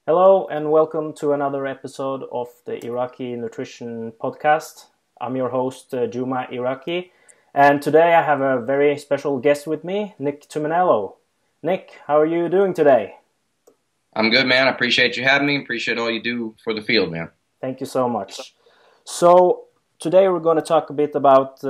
Hello and welcome to another episode of the Iraqi Nutrition Podcast. I'm your host, Juma Iraqi, and today I have a very special guest with me, Nick Tumminello. Nick, how are you doing today? I'm good, man. I appreciate you having me. Appreciate all you do for the field, man. Thank you so much. So today we're going to talk a bit about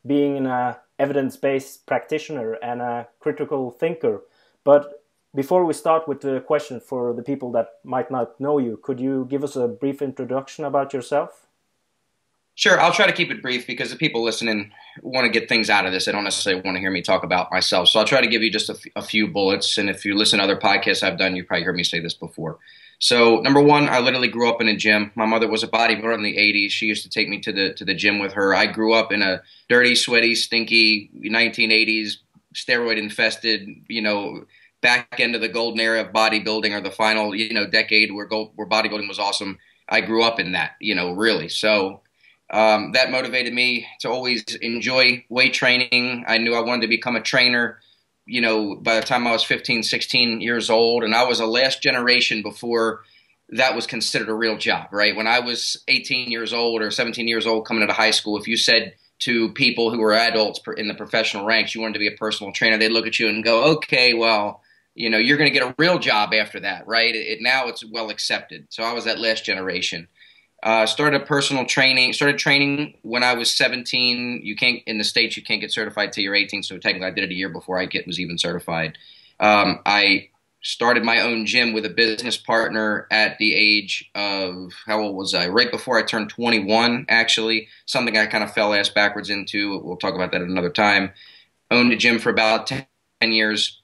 being an evidence-based practitioner and a critical thinker. But before we start with the question for the people that might not know you, could you give us a brief introduction about yourself? Sure, I'll try to keep it brief because the people listening want to get things out of this. They don't necessarily want to hear me talk about myself. So I'll try to give you just a few bullets. And if you listen to other podcasts I've done, you've probably heard me say this before. So number one, I literally grew up in a gym. My mother was a bodybuilder in the 80s. She used to take me to the gym with her. I grew up in a dirty, sweaty, stinky 1980s, steroid-infested, back end of the golden era of bodybuilding, or the final, decade where bodybuilding was awesome. I grew up in that, really. So that motivated me to always enjoy weight training. I knew I wanted to become a trainer, by the time I was 15, 16 years old. And I was a last generation before that was considered a real job, right? When I was 18 years old or 17 years old coming into high school, if you said to people who were adults in the professional ranks you wanted to be a personal trainer, they'd look at you and go, okay, well, you're going to get a real job after that, right? Now it's well accepted. So I was that last generation. Started training when I was 17. In the States, you can't get certified till you're 18. So technically I did it a year before I was even certified. I started my own gym with a business partner at the age of, how old was I? Right before I turned 21, actually. Something I kind of fell ass backwards into. We'll talk about that at another time. Owned a gym for about 10 years.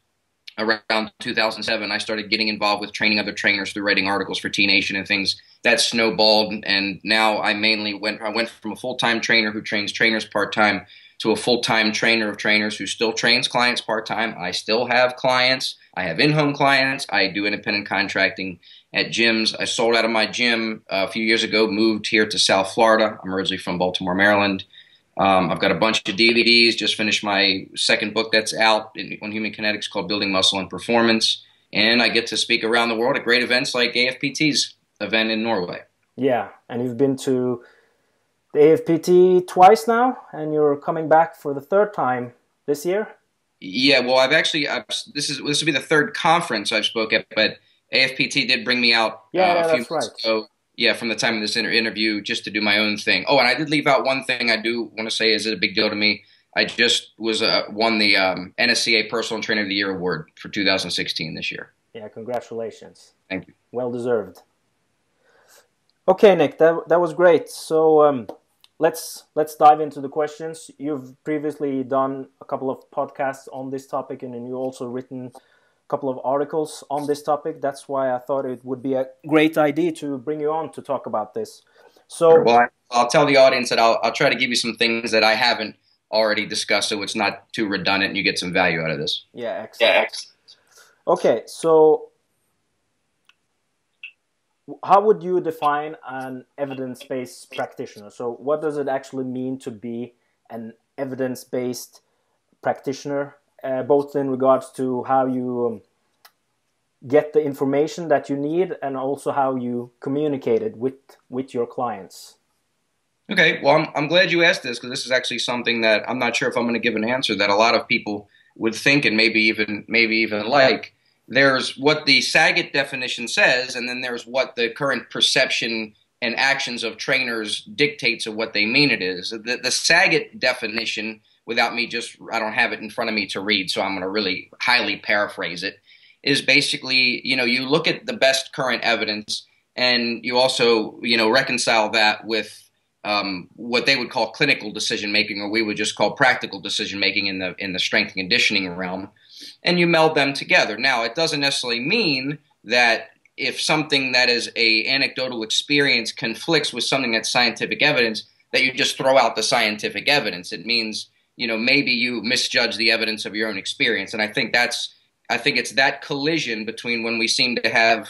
Around 2007, I started getting involved with training other trainers through writing articles for T Nation and things. That snowballed, and now I went from a full-time trainer who trains trainers part-time to a full-time trainer of trainers who still trains clients part-time. I still have clients. I have in-home clients. I do independent contracting at gyms. I sold out of my gym a few years ago, moved here to South Florida. I'm originally from Baltimore, Maryland. I've got a bunch of DVDs, just finished my second book that's out on human kinetics called Building Muscle and Performance. And I get to speak around the world at great events like AFPT's event in Norway. Yeah, and you've been to the AFPT twice now, and you're coming back for the third time this year? Yeah, well, this will be the third conference I've spoke at, but AFPT did bring me out Yeah, a few that's months right. ago. Yeah, from the time of this interview, just to do my own thing. Oh, and I did leave out one thing I do want to say is a big deal to me. I just won the NSCA Personal Trainer of the Year award for 2016 this year. Yeah, congratulations. Thank you. Well deserved. Okay, Nick, that was great. So let's dive into the questions. You've previously done a couple of podcasts on this topic, and then you also written couple of articles on this topic. That's why I thought it would be a great idea to bring you on to talk about this. So, well, I'll tell the audience that I'll try to give you some things that I haven't already discussed, so it's not too redundant and you get some value out of this. Yeah, excellent. Yeah, excellent. Okay, so how would you define an evidence-based practitioner? So what does it actually mean to be an evidence-based practitioner? Both in regards to how you get the information that you need and also how you communicate it with your clients. Okay, well, I'm glad you asked this because this is actually something that I'm not sure if I'm going to give an answer that a lot of people would think and maybe even like. There's what the Saget definition says, and then there's what the current perception and actions of trainers dictates of what they mean it is. The Saget definition, without me I don't have it in front of me to read, so I'm going to really highly paraphrase it, is basically, you look at the best current evidence and you also, reconcile that with what they would call clinical decision making, or we would just call practical decision making in the strength and conditioning realm, and you meld them together. Now, it doesn't necessarily mean that if something that is a anecdotal experience conflicts with something that's scientific evidence, that you just throw out the scientific evidence. It means maybe you misjudge the evidence of your own experience. And I think it's that collision between when we seem to have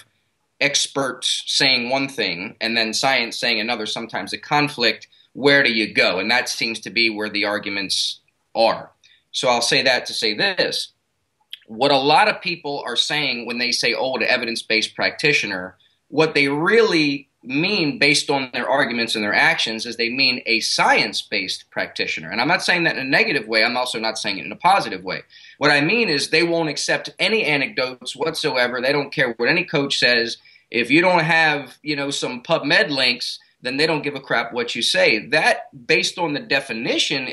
experts saying one thing and then science saying another, sometimes a conflict, where do you go? And that seems to be where the arguments are. So I'll say that to say this. What a lot of people are saying when they say, oh, the evidence-based practitioner, what they really mean based on their arguments and their actions is they mean a science-based practitioner. And I'm not saying that in a negative way. I'm also not saying it in a positive way. What I mean is they won't accept any anecdotes whatsoever. They don't care what any coach says. If you don't have, some PubMed links, then they don't give a crap what you say. That, based on the definition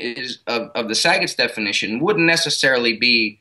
of the Saget's definition, wouldn't necessarily be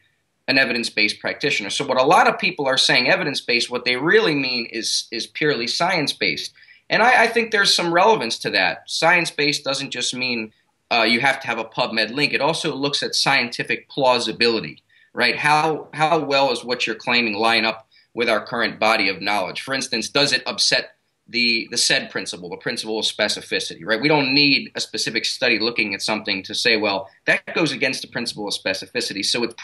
an evidence-based practitioner. So what a lot of people are saying evidence-based, what they really mean is purely science-based. And I think there's some relevance to that. Science-based doesn't just mean you have to have a PubMed link. It also looks at scientific plausibility, right? How well is what you're claiming line up with our current body of knowledge? For instance, does it upset the SAID principle, the principle of specificity, right? We don't need a specific study looking at something to say, well, that goes against the principle of specificity, so it's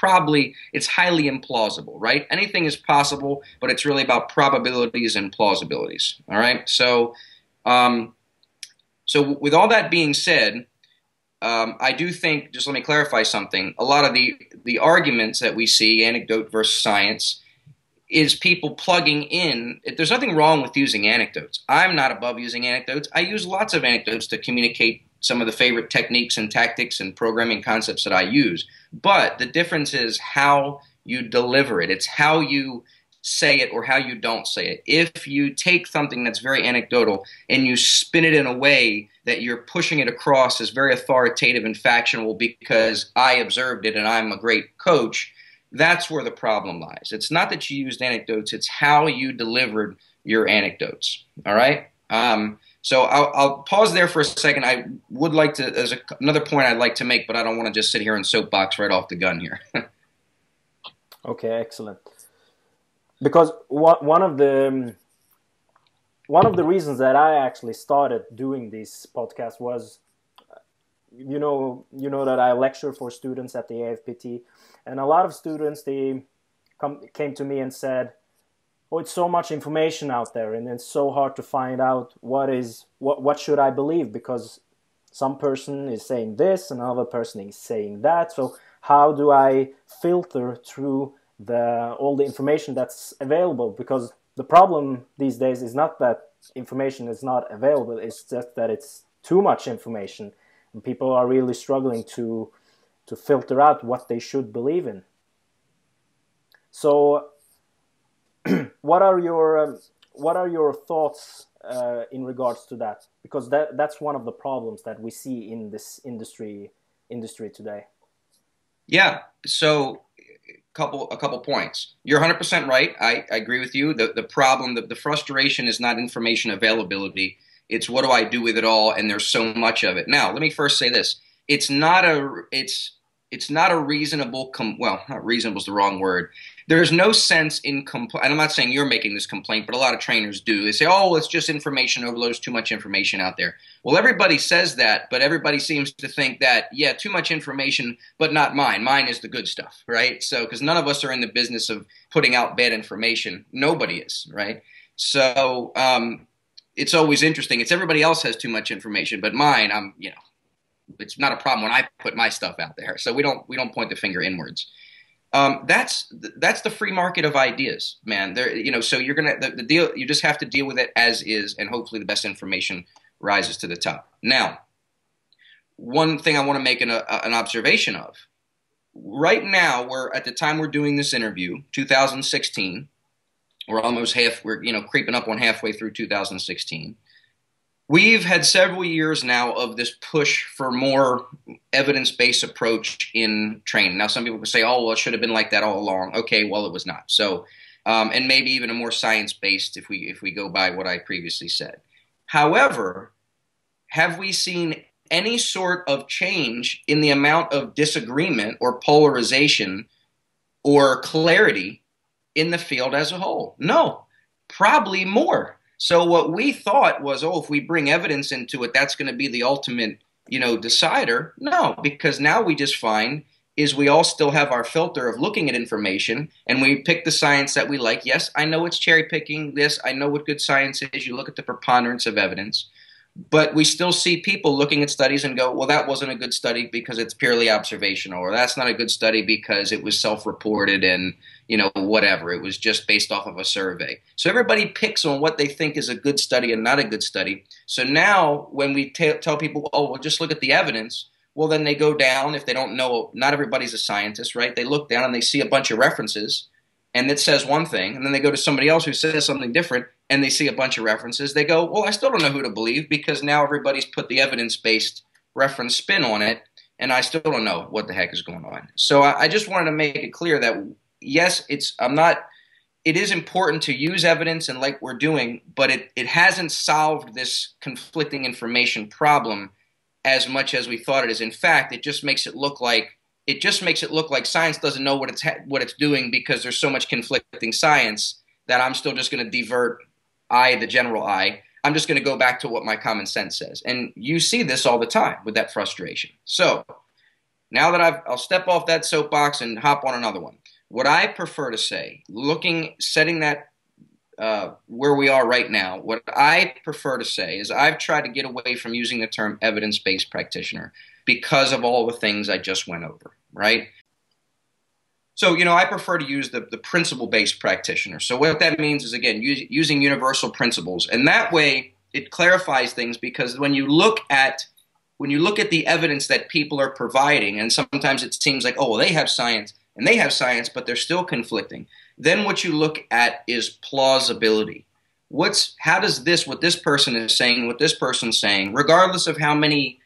highly implausible, right? Anything is possible, but it's really about probabilities and plausibilities, all right? So with all that being said, I do think, just let me clarify something, a lot of the arguments that we see, anecdote versus science, is people plugging in. There's nothing wrong with using anecdotes. I'm not above using anecdotes. I use lots of anecdotes to communicate some of the favorite techniques and tactics and programming concepts that I use. But the difference is how you deliver it. It's how you say it or how you don't say it. If you take something that's very anecdotal and you spin it in a way that you're pushing it across as very authoritative and factual because I observed it and I'm a great coach, that's where the problem lies. It's not that you used anecdotes, it's how you delivered your anecdotes, all right? So I'll pause there for a second. I would like to, there's another point I'd like to make, but I don't want to just sit here and soapbox right off the gun here. Okay, excellent. Because one of the reasons that I actually started doing this podcast was, you know that I lecture for students at the AFPT, and a lot of students, they came to me and said, oh, it's so much information out there and it's so hard to find out what should I believe, because some person is saying this, another person is saying that. So how do I filter through all the information that's available? Because the problem these days is not that information is not available, it's just that it's too much information, and people are really struggling to filter out what they should believe in. So what are your thoughts in regards to that? Because that's one of the problems that we see in this industry today. Yeah, so a couple points. You're 100% right. I agree with you. The problem, the frustration is not information availability. It's what do I do with it all, and there's so much of it. Now, let me first say this. It's not a reasonable, well, not reasonable is the wrong word. There's no sense in and I'm not saying you're making this complaint, but a lot of trainers do. They say, oh, it's just information overload, there's too much information out there. Well, everybody says that, but everybody seems to think that, yeah, too much information, but not mine. Mine is the good stuff, right? So, because none of us are in the business of putting out bad information. Nobody is, right? So, it's always interesting. It's everybody else has too much information, but mine, it's not a problem when I put my stuff out there. So we don't point the finger inwards. That's the free market of ideas, man. So you're the deal. You just have to deal with it as is, and hopefully the best information rises to the top. Now, one thing I want to make an observation of. Right now, at the time we're doing this interview, 2016. We're creeping up on halfway through 2016. We've had several years now of this push for more evidence-based approach in training. Now, some people would say, oh, well, it should have been like that all along. Okay, well, it was not. So, and maybe even a more science-based if we go by what I previously said. However, have we seen any sort of change in the amount of disagreement or polarization or clarity in the field as a whole? No, probably more. So what we thought was, oh, if we bring evidence into it, that's going to be the ultimate, decider. No, because now we just find is we all still have our filter of looking at information, and we pick the science that we like. Yes, I know it's cherry picking this. I know what good science is. You look at the preponderance of evidence. But we still see people looking at studies and go, well, that wasn't a good study because it's purely observational, or that's not a good study because it was self-reported and, whatever. It was just based off of a survey. So everybody picks on what they think is a good study and not a good study. So now when we tell people, oh, well, just look at the evidence, well, then they go down, if they don't know, not everybody's a scientist, right? They look down and they see a bunch of references and it says one thing, and then they go to somebody else who says something different, and they see a bunch of references. They go, well, I still don't know who to believe because now everybody's put the evidence-based reference spin on it, and I still don't know what the heck is going on. So I just wanted to make it clear that, yes, it is important to use evidence and like we're doing, but it hasn't solved this conflicting information problem as much as we thought it is. In fact, it just makes it look like science doesn't know what it's doing because there's so much conflicting science that I'm still just going to divert the general I. I'm just going to go back to what my common sense says. And you see this all the time with that frustration. So now that I'll step off that soapbox and hop on another one. What I prefer to say, setting that where we are right now, what I prefer to say is I've tried to get away from using the term evidence-based practitioner because of all the things I just went over, right? So, I prefer to use the principle-based practitioner. So what that means is, again, using universal principles. And that way it clarifies things because when you look at the evidence that people are providing, and sometimes it seems like, oh, well, they have science, but they're still conflicting. Then what you look at is plausibility. How does what this person is saying, what this person's saying, regardless of how many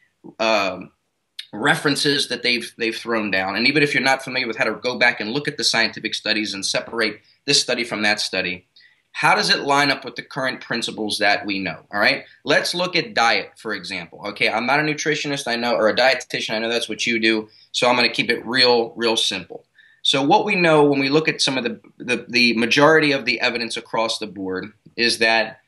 references that they've thrown down, and even if you're not familiar with how to go back and look at the scientific studies and separate this study from that study, how does it line up with the current principles that we know? All right, let's look at diet, for example. Okay, I'm not a nutritionist, I know, or a dietitian. I know that's what you do, so I'm going to keep it real simple. So what we know when we look at some of the majority of the evidence across the board is that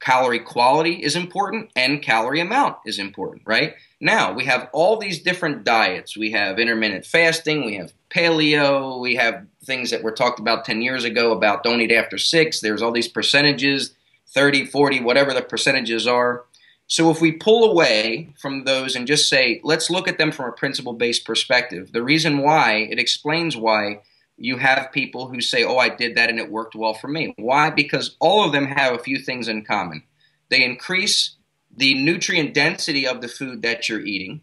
calorie quality is important and calorie amount is important, right? Now, we have all these different diets. We have intermittent fasting, we have paleo, we have things that were talked about 10 years ago about don't eat after 6. There's all these percentages, 30, 40, whatever the percentages are. So if we pull away from those and just say, let's look at them from a principle-based perspective, the reason why, it explains why you have people who say, oh, I did that and it worked well for me. Why? Because all of them have a few things in common. They increase the nutrient density of the food that you're eating.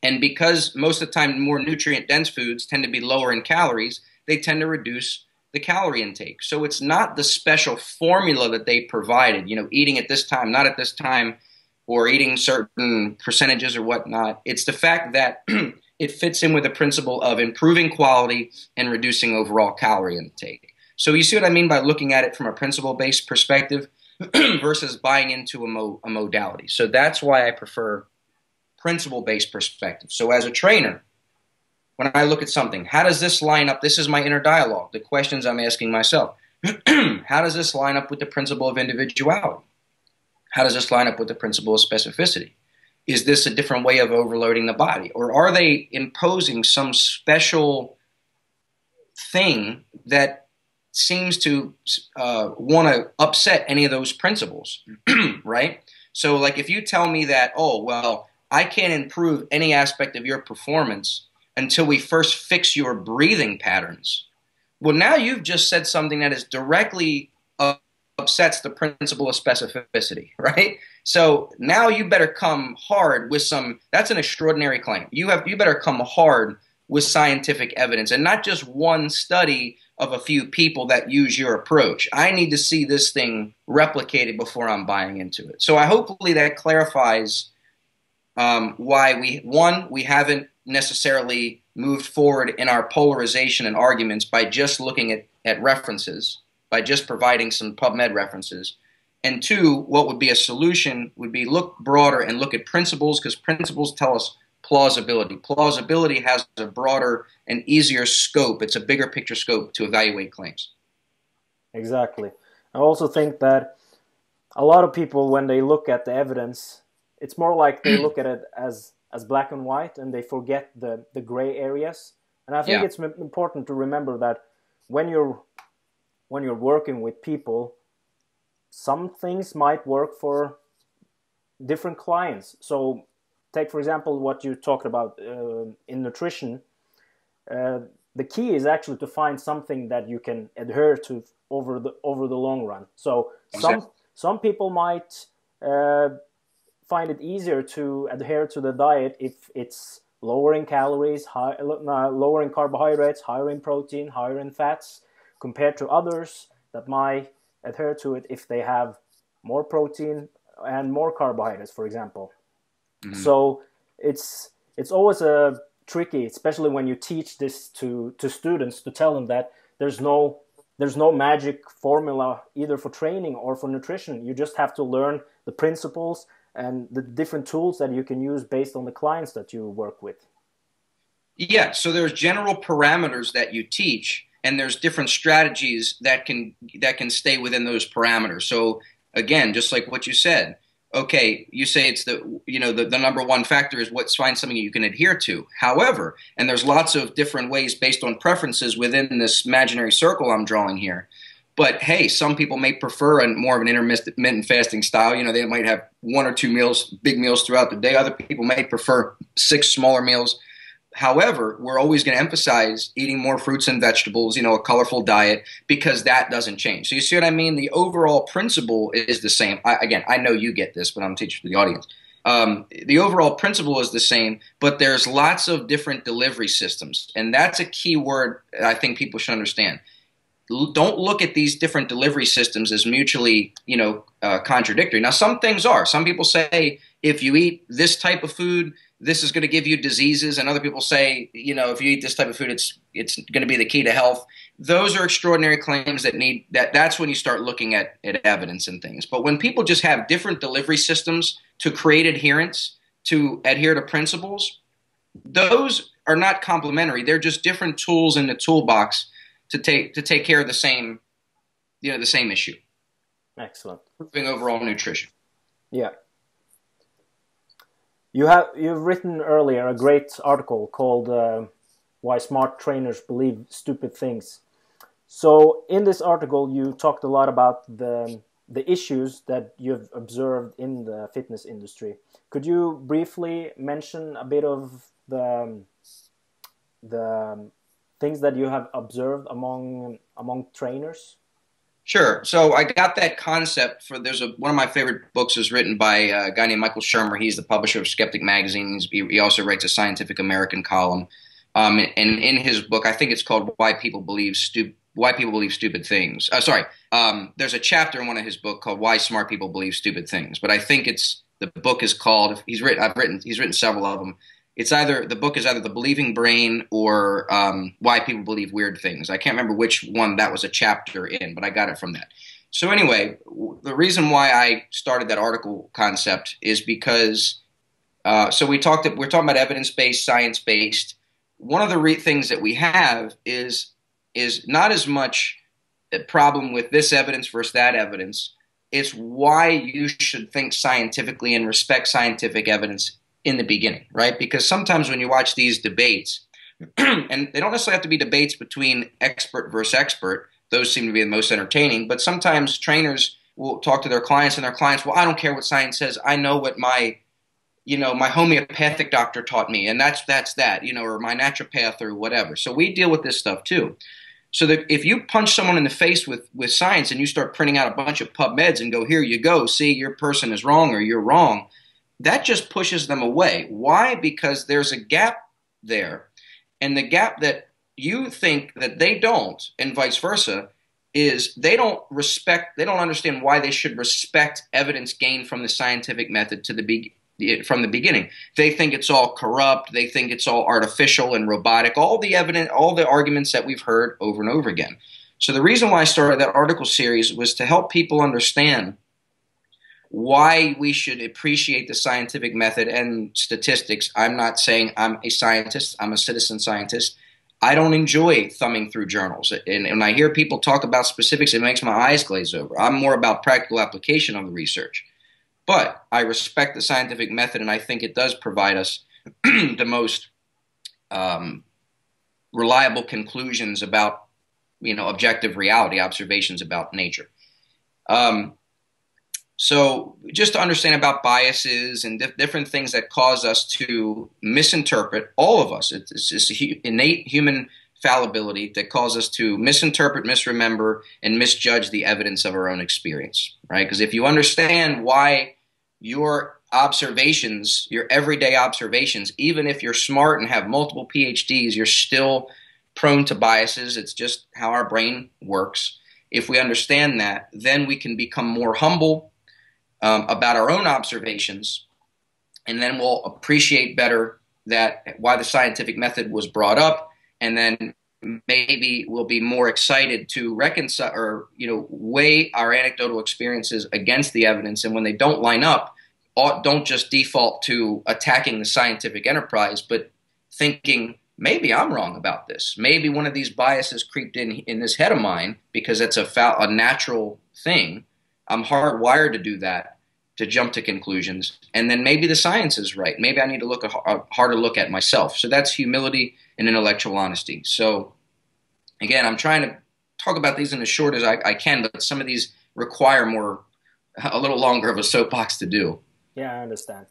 And because most of the time more nutrient-dense foods tend to be lower in calories, they tend to reduce the calorie intake. So it's not the special formula that they provided, eating at this time, not at this time, or eating certain percentages or whatnot. It's the fact that it fits in with the principle of improving quality and reducing overall calorie intake. So you see what I mean by looking at it from a principle-based perspective versus buying into a modality. So that's why I prefer principle-based perspective. So as a trainer, when I look at something, how does this line up? This is my inner dialogue, the questions I'm asking myself. How does this line up with the principle of individuality? How does this line up with the principle of specificity? Is this a different way of overloading the body? Or are they imposing some special thing that seems to want to upset any of those principles, right? So like if you tell me that, oh, well, I can't improve any aspect of your performance until we first fix your breathing patterns. Well, now you've just said something that is directly upsets the principle of specificity, right? So now you better come hard with that's an extraordinary claim. You better come hard with scientific evidence and not just one study of a few people that use your approach. I need to see this thing replicated before I'm buying into it. So hopefully that clarifies why we haven't necessarily moved forward in our polarization and arguments by just looking at references, by just providing some PubMed references. And two, what would be a solution would be look broader and look at principles, because principles tell us plausibility. Plausibility has a broader and easier scope. It's a bigger picture scope to evaluate claims. Exactly. I also think that a lot of people, when they look at the evidence, it's more like they look at it as black and white and they forget the gray areas. And I think it's important to remember that when you're working with people, some things might work for different clients. So take, for example, what you talked about in nutrition. The key is actually to find something that you can adhere to over the long run. So some people might find it easier to adhere to the diet if it's lower in calories, lower in carbohydrates, higher in protein, higher in fats, compared to others that might adhere to it if they have more protein and more carbohydrates, for example. Mm-hmm. So it's always tricky, especially when you teach this to students, to tell them that there's no magic formula either for training or for nutrition. You just have to learn the principles and the different tools that you can use based on the clients that you work with. Yeah, so there's general parameters that you teach, and there's different strategies that can stay within those parameters. So again, just like what you said, okay, you say it's the number one factor is find something you can adhere to. However, and there's lots of different ways based on preferences within this imaginary circle I'm drawing here. But hey, some people may prefer more of an intermittent fasting style. They might have 1 or 2 meals, big meals throughout the day. Other people may prefer 6 smaller meals. However, we're always going to emphasize eating more fruits and vegetables, a colorful diet, because that doesn't change. So you see what I mean? The overall principle is the same. I know you get this, but I'm teaching to the audience. The overall principle is the same, but there's lots of different delivery systems. And that's a key word I think people should understand. Don't look at these different delivery systems as mutually, contradictory. Now, some things are. Some people say if you eat this type of food, this is going to give you diseases, and other people say, if you eat this type of food, it's going to be the key to health. Those are extraordinary claims that's when you start looking at evidence and things. But when people just have different delivery systems to create adherence, to adhere to principles, those are not complementary. They're just different tools in the toolbox to take care of the same issue. Excellent. Improving overall nutrition. Yeah. You've written earlier a great article called "Why Smart Trainers Believe Stupid Things." So in this article, you talked a lot about the issues that you've observed in the fitness industry. Could you briefly mention a bit of the things that you have observed among trainers? Sure. So I got that concept one of my favorite books is written by a guy named Michael Shermer. He's the publisher of Skeptic Magazine. He also writes a Scientific American column. And in his book, I think it's called Why People Believe Stupid Things. There's a chapter in one of his book called Why Smart People Believe Stupid Things. But I think the book is called, he's written several of them. The book is either The Believing Brain or Why People Believe Weird Things. I can't remember which one that was a chapter in, but I got it from that. So anyway, the reason why I started that article concept is because we're talking about evidence-based, science-based. One of the things that we have is not as much a problem with this evidence versus that evidence. It's why you should think scientifically and respect scientific evidence in the beginning, right? Because sometimes when you watch these debates, and they don't necessarily have to be debates between expert versus expert, those seem to be the most entertaining, but sometimes trainers will talk to their clients and their clients, well, I don't care what science says, I know what my homeopathic doctor taught me, and that's that, or my naturopath or whatever. So we deal with this stuff too. So that if you punch someone in the face with science and you start printing out a bunch of PubMeds and go, here you go, see, your person is wrong or you're wrong, that just pushes them away. Why? Because there's a gap there. And the gap that you think that they don't, and vice versa, is they don't understand why they should respect evidence gained from the scientific method from the beginning. They think it's all corrupt. They think it's all artificial and robotic. All the arguments that we've heard over and over again. So the reason why I started that article series was to help people understand why we should appreciate the scientific method and statistics. I'm not saying I'm a scientist. I'm a citizen scientist. I don't enjoy thumbing through journals. And when I hear people talk about specifics, it makes my eyes glaze over. I'm more about practical application of the research. But I respect the scientific method, and I think it does provide us the most reliable conclusions about, objective reality, observations about nature. So just to understand about biases and different things that cause us to misinterpret, all of us, it's this innate human fallibility that causes us to misinterpret, misremember, and misjudge the evidence of our own experience, right? Because if you understand why your observations, your everyday observations, even if you're smart and have multiple PhDs, you're still prone to biases. It's just how our brain works. If we understand that, then we can become more humble about our own observations, and then we'll appreciate better that why the scientific method was brought up, and then maybe we'll be more excited to reconcile or weigh our anecdotal experiences against the evidence, and when they don't line up, don't just default to attacking the scientific enterprise, but thinking maybe I'm wrong about this. Maybe one of these biases creeped in this head of mine because it's a natural thing. I'm hardwired to do that, to jump to conclusions, and then maybe the science is right. Maybe I need to look a harder look at myself. So that's humility and intellectual honesty. So again, I'm trying to talk about these in as short as I can, but some of these require a little longer of a soapbox to do. Yeah, I understand.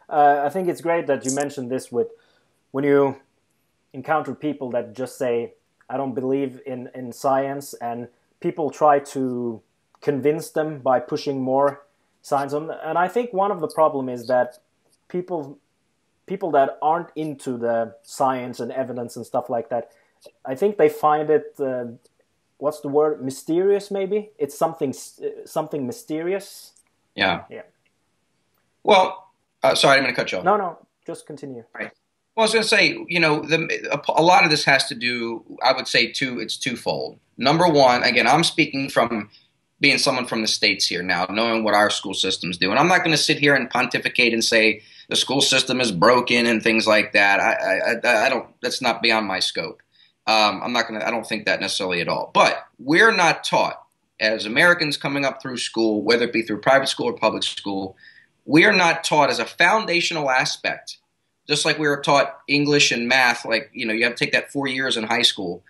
I think it's great that you mentioned this with when you encounter people that just say, I don't believe in science, and people try to convince them by pushing more science on them. And I think one of the problem is that people that aren't into the science and evidence and stuff like that, I think they find it, what's the word, mysterious maybe? It's something mysterious. Yeah. Yeah. Well, sorry, I'm going to cut you off. No, just continue. Right. Well, I was going to say, a lot of this has to do, I would say, it's twofold. Number one, again, I'm speaking from being someone from the States here now, knowing what our school systems do. And I'm not going to sit here and pontificate and say the school system is broken and things like that. I don't, that's not beyond my scope. I don't think that necessarily at all. But we're not taught, as Americans coming up through school, whether it be through private school or public school, we are not taught as a foundational aspect, just like we were taught English and math, like, you have to take that 4 years in high school.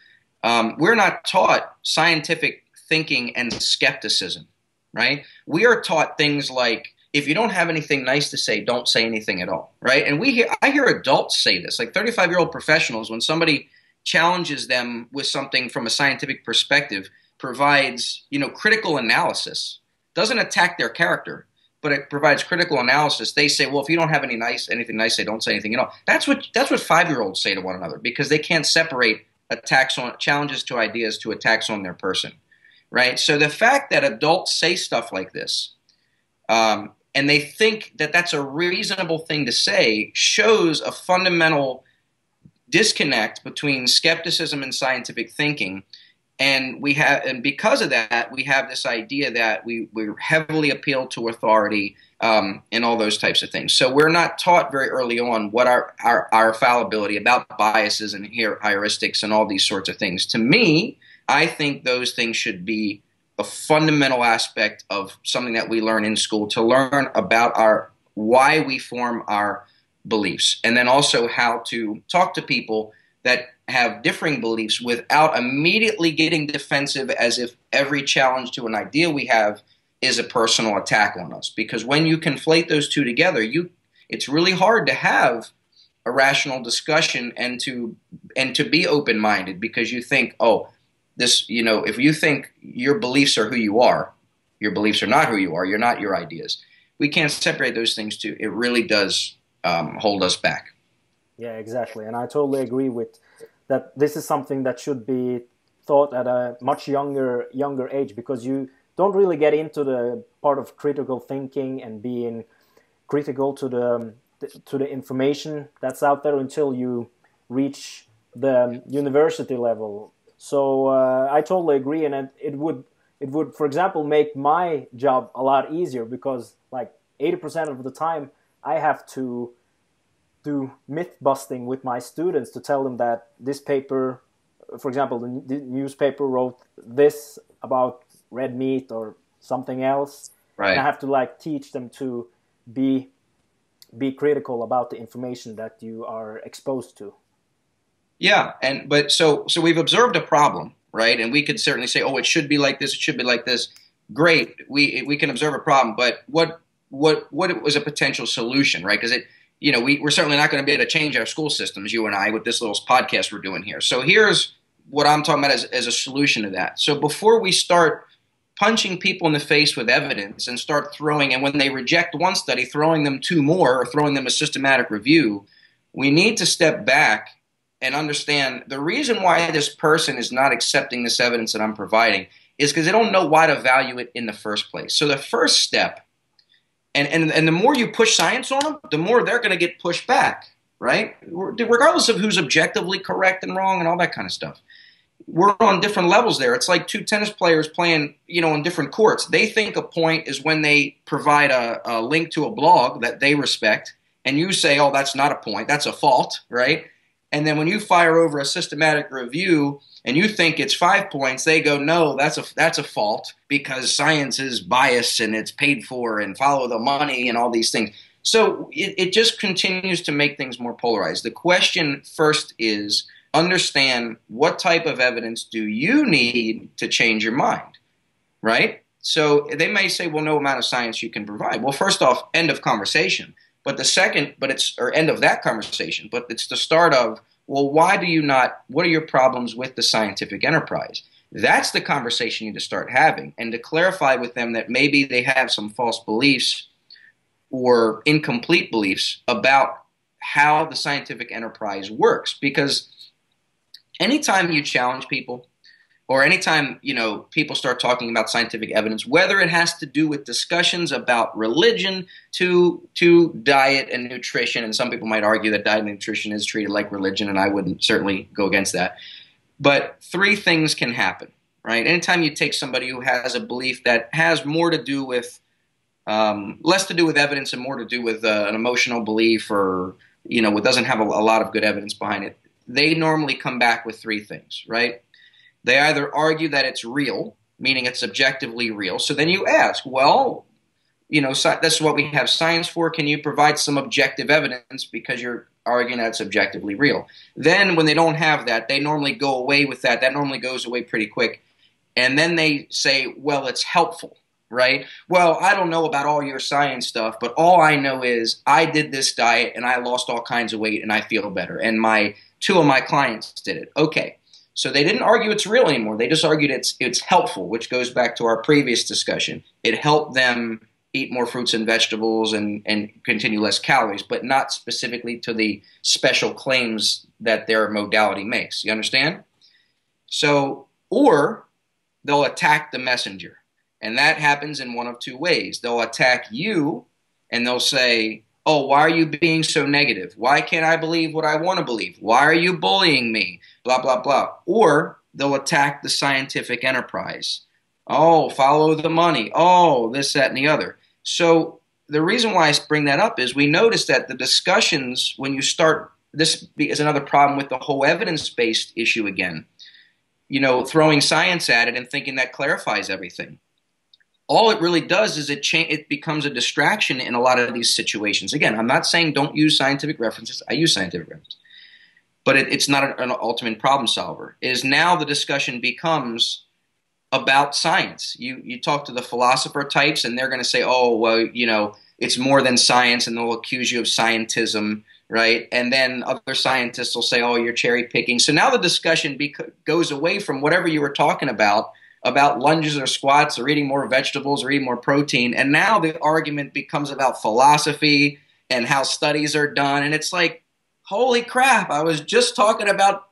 We're not taught scientific thinking and skepticism, right? We are taught things like, if you don't have anything nice to say, don't say anything at all, right? And I hear adults say this, like 35-year-old professionals, when somebody challenges them with something from a scientific perspective, provides, critical analysis, doesn't attack their character, but it provides critical analysis. They say, well, if you don't have anything nice to say, don't say anything at all. That's what 5-year-olds say to one another, because they can't separate challenges to ideas to attacks on their person, right? So the fact that adults say stuff like this, and they think that that's a reasonable thing to say, shows a fundamental disconnect between skepticism and scientific thinking. And because of that, we have this idea that we heavily appeal to authority and all those types of things. So we're not taught very early on what our fallibility, about biases and heuristics and all these sorts of things. To me, I think those things should be a fundamental aspect of something that we learn in school, to learn about why we form our beliefs, and then also how to talk to people that have differing beliefs without immediately getting defensive, as if every challenge to an idea we have is a personal attack on us. Because when you conflate those two together, it's really hard to have a rational discussion and to be open-minded, because you think, if you think your beliefs are who you are, your beliefs are not who you are, you're not your ideas. We can't separate those things too. It really does hold us back. Yeah, exactly. And I totally agree with that. This is something that should be taught at a much younger age, because you don't really get into the part of critical thinking and being critical to the information that's out there until you reach the university level. So I totally agree, and it would, for example, make my job a lot easier, because like 80% of the time I have to do myth busting with my students to tell them that this paper, for example, the newspaper wrote this about red meat or something else. Right. And I have to teach them to be critical about the information that you are exposed to. Yeah, but so we've observed a problem, right? And we could certainly say, oh, it should be like this, it should be like this. great. We can observe a problem, but what was a potential solution, right? Because we're certainly not going to be able to change our school systems, you and I, with this little podcast we're doing here. So here's what I'm talking about as a solution to that. So before we start punching people in the face with evidence and start throwing, and when they reject one study, throwing them two more or throwing them a systematic review, we need to step back and understand the reason why this person is not accepting this evidence that I'm providing is because they don't know why to value it in the first place. So the first step, and the more you push science on them, the more they're going to get pushed back, right? Regardless of who's objectively correct and wrong and all that kind of stuff. We're on different levels there. It's like two tennis players playing, on different courts. They think a point is when they provide a link to a blog that they respect, and you say, oh, that's not a point, that's a fault, right? And then when you fire over a systematic review and you think it's 5 points, they go, no, that's a fault because science is biased and it's paid for and follow the money and all these things. So it just continues to make things more polarized. The question first is, understand what type of evidence do you need to change your mind, right? So they may say, well, no amount of science you can provide. Well, first off, end of conversation. But the second, or end of that conversation, but it's the start of, well, why do you not, what are your problems with the scientific enterprise? That's the conversation you need to start having, and to clarify with them that maybe they have some false beliefs or incomplete beliefs about how the scientific enterprise works. Because anytime you challenge people, or anytime, people start talking about scientific evidence, whether it has to do with discussions about religion to diet and nutrition, and some people might argue that diet and nutrition is treated like religion, and I wouldn't certainly go against that. But three things can happen, right? Anytime you take somebody who has a belief that has more to do with, less to do with evidence and more to do with an emotional belief, or, what doesn't have a lot of good evidence behind it, they normally come back with three things, right? They either argue that it's real, meaning it's objectively real. So then you ask, well, that's what we have science for. Can you provide some objective evidence because you're arguing that it's objectively real? Then when they don't have that, they normally go away with that. That normally goes away pretty quick. And then they say, well, it's helpful, right? Well, I don't know about all your science stuff, but all I know is I did this diet and I lost all kinds of weight and I feel better. And two of my clients did it. Okay. So they didn't argue it's real anymore. They just argued it's helpful, which goes back to our previous discussion. It helped them eat more fruits and vegetables and continue less calories, but not specifically to the special claims that their modality makes. You understand? So, or they'll attack the messenger. And that happens in one of two ways. They'll attack you and they'll say, oh, why are you being so negative? Why can't I believe what I want to believe? Why are you bullying me? Blah, blah, blah. Or they'll attack the scientific enterprise. Oh, follow the money. Oh, this, that, and the other. So the reason why I bring that up is we notice that the discussions, when you start, this is another problem with the whole evidence-based issue again, throwing science at it and thinking that clarifies everything. All it really does is it becomes a distraction in a lot of these situations. Again, I'm not saying don't use scientific references. I use scientific references. But it's not an ultimate problem solver. It is now the discussion becomes about science. You talk to the philosopher types and they're going to say, oh, well, it's more than science, and they'll accuse you of scientism, right? And then other scientists will say, oh, you're cherry picking. So now the discussion goes away from whatever you were talking about lunges or squats or eating more vegetables or eating more protein. And now the argument becomes about philosophy and how studies are done. And it's like, holy crap, I was just talking about,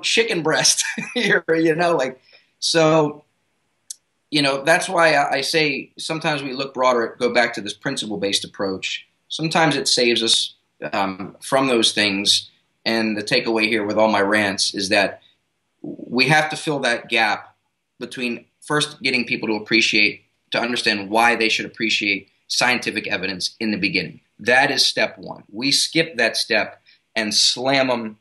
chicken breast here, so, that's why I say sometimes we look broader, go back to this principle-based approach. Sometimes it saves us from those things. And the takeaway here with all my rants is that we have to fill that gap between first getting people to understand why they should appreciate scientific evidence in the beginning. That is step one. We skip that step and slam them,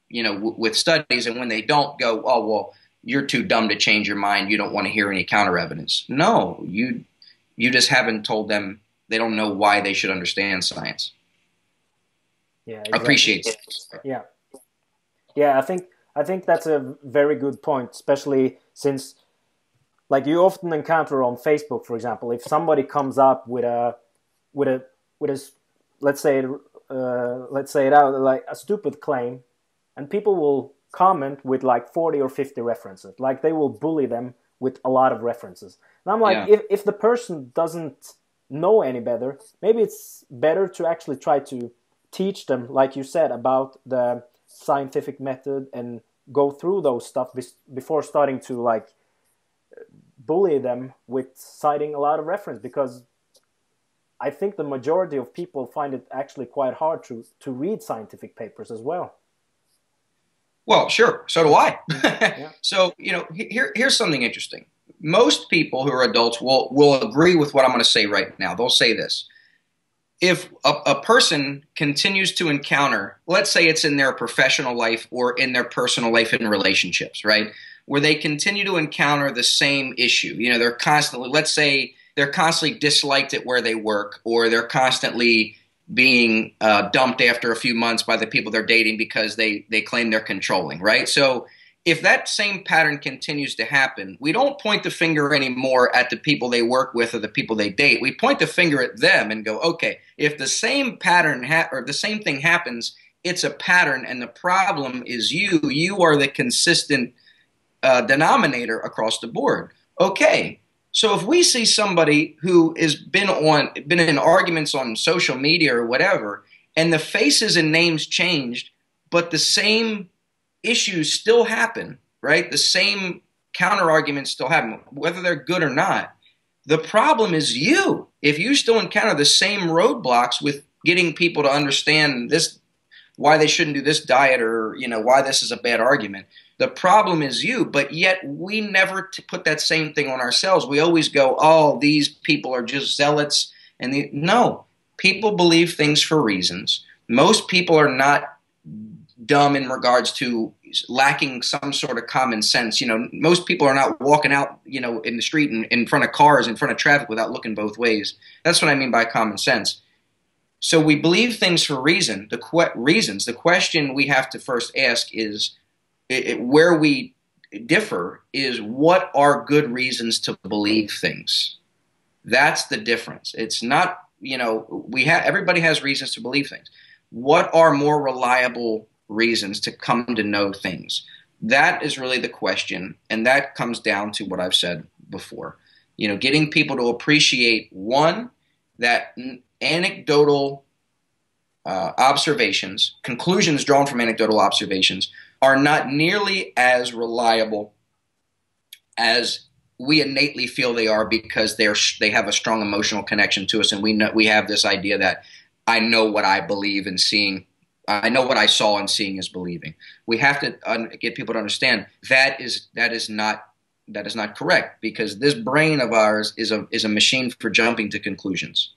with studies, and when they don't, go, oh, well, you're too dumb to change your mind. You don't want to hear any counter evidence. No, you just haven't told them. They don't know why they should understand science. Yeah, exactly. Appreciate it. Yeah. I think that's a very good point, especially since like you often encounter on Facebook, for example, if somebody comes up with a with a with a let's say it out like a stupid claim, and people will comment with like 40 or 50 references, like they will bully them with a lot of references. And I'm like, Yeah. if the person doesn't know any better, maybe it's better to actually try to teach them, like you said, about the scientific method and go through those stuff before starting to like bully them with citing a lot of reference, because I think the majority of people find it actually quite hard to read scientific papers as well. Well, sure. So do I. Yeah. So, here's something interesting. Most people who are adults will agree with what I'm going to say right now. They'll say this. If a person continues to encounter, let's say it's in their professional life or in their personal life in relationships, right, where they continue to encounter the same issue, they're constantly, let's say they're constantly disliked at where they work, or they're constantly being dumped after a few months by the people they're dating because they claim they're controlling, right? So if that same pattern continues to happen, we don't point the finger anymore at the people they work with or the people they date. We point the finger at them and go, okay, if the same pattern or the same thing happens, it's a pattern, and the problem is you. You are the consistent denominator across the board. Okay, so if we see somebody who has been in arguments on social media or whatever, and the faces and names changed, but the same issues still happen, right? The same counter arguments still happen, whether they're good or not. The problem is you. If you still encounter the same roadblocks with getting people to understand this, why they shouldn't do this diet, or why this is a bad argument, the problem is you. But yet we never put that same thing on ourselves. We always go, oh, these people are just zealots. And no, people believe things for reasons. Most people are not dumb in regards to lacking some sort of common sense. Most people are not walking out, in the street and in front of cars, in front of traffic, without looking both ways. That's what I mean by common sense. So we believe things for reasons. The question we have to first ask is, where we differ is, what are good reasons to believe things? That's the difference. It's not, everybody has reasons to believe things. What are more reliable reasons to come to know things? That is really the question, and that comes down to what I've said before. Getting people to appreciate, one, that anecdotal observations, conclusions drawn from anecdotal observations, are not nearly as reliable as we innately feel they are, because they have a strong emotional connection to us, and we have this idea that I know what I believe in seeing. I know what I saw and seeing is believing. We have to get people to understand that is not correct, because this brain of ours is a machine for jumping to conclusions,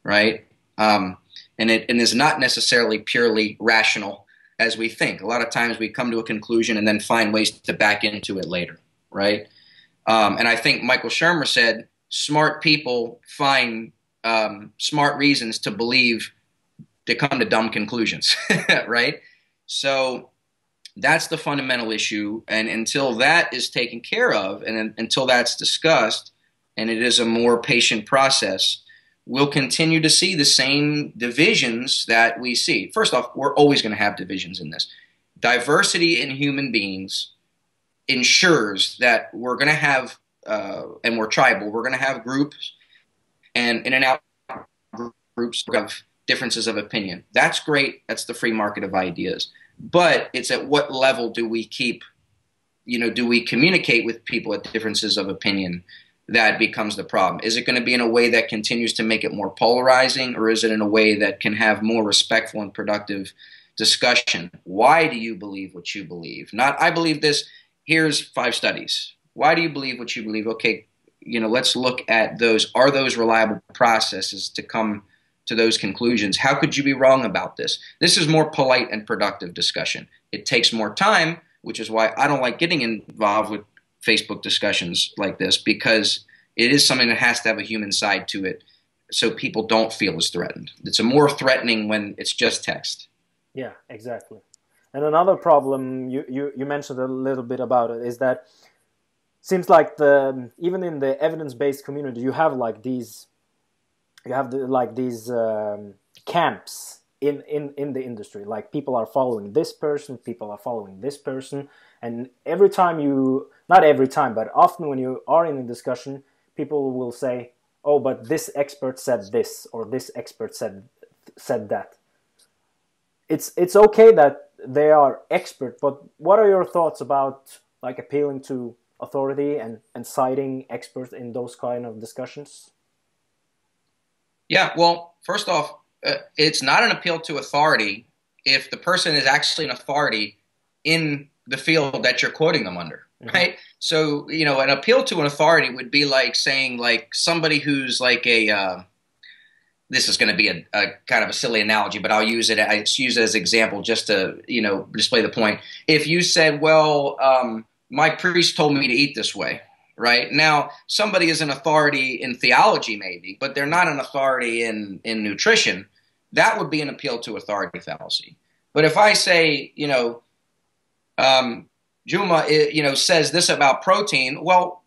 right? And is not necessarily purely rational as we think. A lot of times we come to a conclusion and then find ways to back into it later, right? And I think Michael Shermer said, smart people find smart reasons to believe, to come to dumb conclusions, right? So that's the fundamental issue. And until that is taken care of, and until that's discussed, and it is a more patient process, we'll continue to see the same divisions that we see. First off, we're always going to have divisions in this. Diversity in human beings ensures that we're going to have, and we're tribal, we're going to have groups, and in and out groups of differences of opinion. That's great. That's the free market of ideas. But it's at what level do we keep, do we communicate with people at differences of opinion? That becomes the problem. Is it going to be in a way that continues to make it more polarizing, or is it in a way that can have more respectful and productive discussion? Why do you believe what you believe? Not, I believe this, here's 5 studies. Why do you believe what you believe? Okay, let's look at those. Are those reliable processes to come to those conclusions? How could you be wrong about this? This is more polite and productive discussion. It takes more time, which is why I don't like getting involved with Facebook discussions like this, because it is something that has to have a human side to it, so people don't feel as threatened. It's more threatening when it's just text. Yeah, exactly. And another problem, you mentioned a little bit about it, is that seems like the even in the evidence-based community, you have like these, camps in the industry. Like people are following this person, people are following this person, and every time you, not every time, but often when you are in a discussion, people will say, "Oh, but this expert said this," or "This expert said that." It's okay that they are expert, but what are your thoughts about like appealing to authority and citing experts in those kind of discussions? Yeah, well, first off, it's not an appeal to authority if the person is actually an authority in the field that you're quoting them under, right? So, an appeal to an authority would be like saying, like, somebody who's like this is going to be a kind of a silly analogy, but I'll use it. I use it as an example just to, display the point. If you said, well, my priest told me to eat this way, right? Now, somebody is an authority in theology maybe, but they're not an authority in nutrition. That would be an appeal to authority fallacy. But if I say, Juma, says this about protein, well,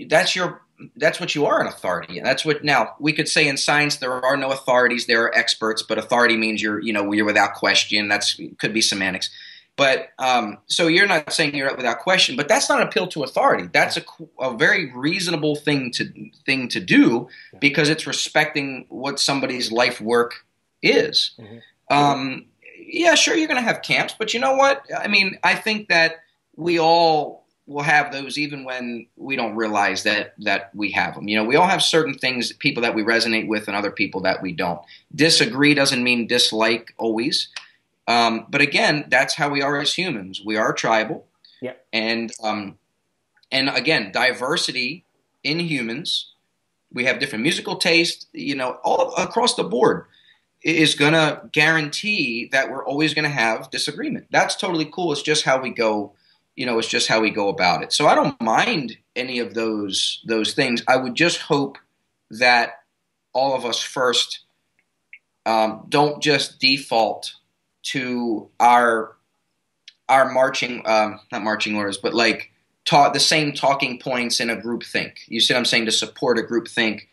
that's what you are, an authority. And that's what, now we could say in science there are no authorities, there are experts, but authority means you're without question. That's could be semantics. But so you're not saying you're without question, but that's not an appeal to authority. That's a very reasonable thing to do because it's respecting what somebody's life work is. Yeah, sure, you're going to have camps, but you know what? I mean, I think that we all will have those even when we don't realize that we have them. We all have certain things, people that we resonate with and other people that we don't. Disagree doesn't mean dislike always. But again, that's how we are as humans. We are tribal. Yeah. And again, diversity in humans. We have different musical taste, all across the board is going to guarantee that we're always going to have disagreement. That's totally cool. It's just how we go. It's just how we go about it. So I don't mind any of those things. I would just hope that all of us first don't just default to our marching, not marching orders, but like the same talking points in a group think. You see what I'm saying? To support a group think,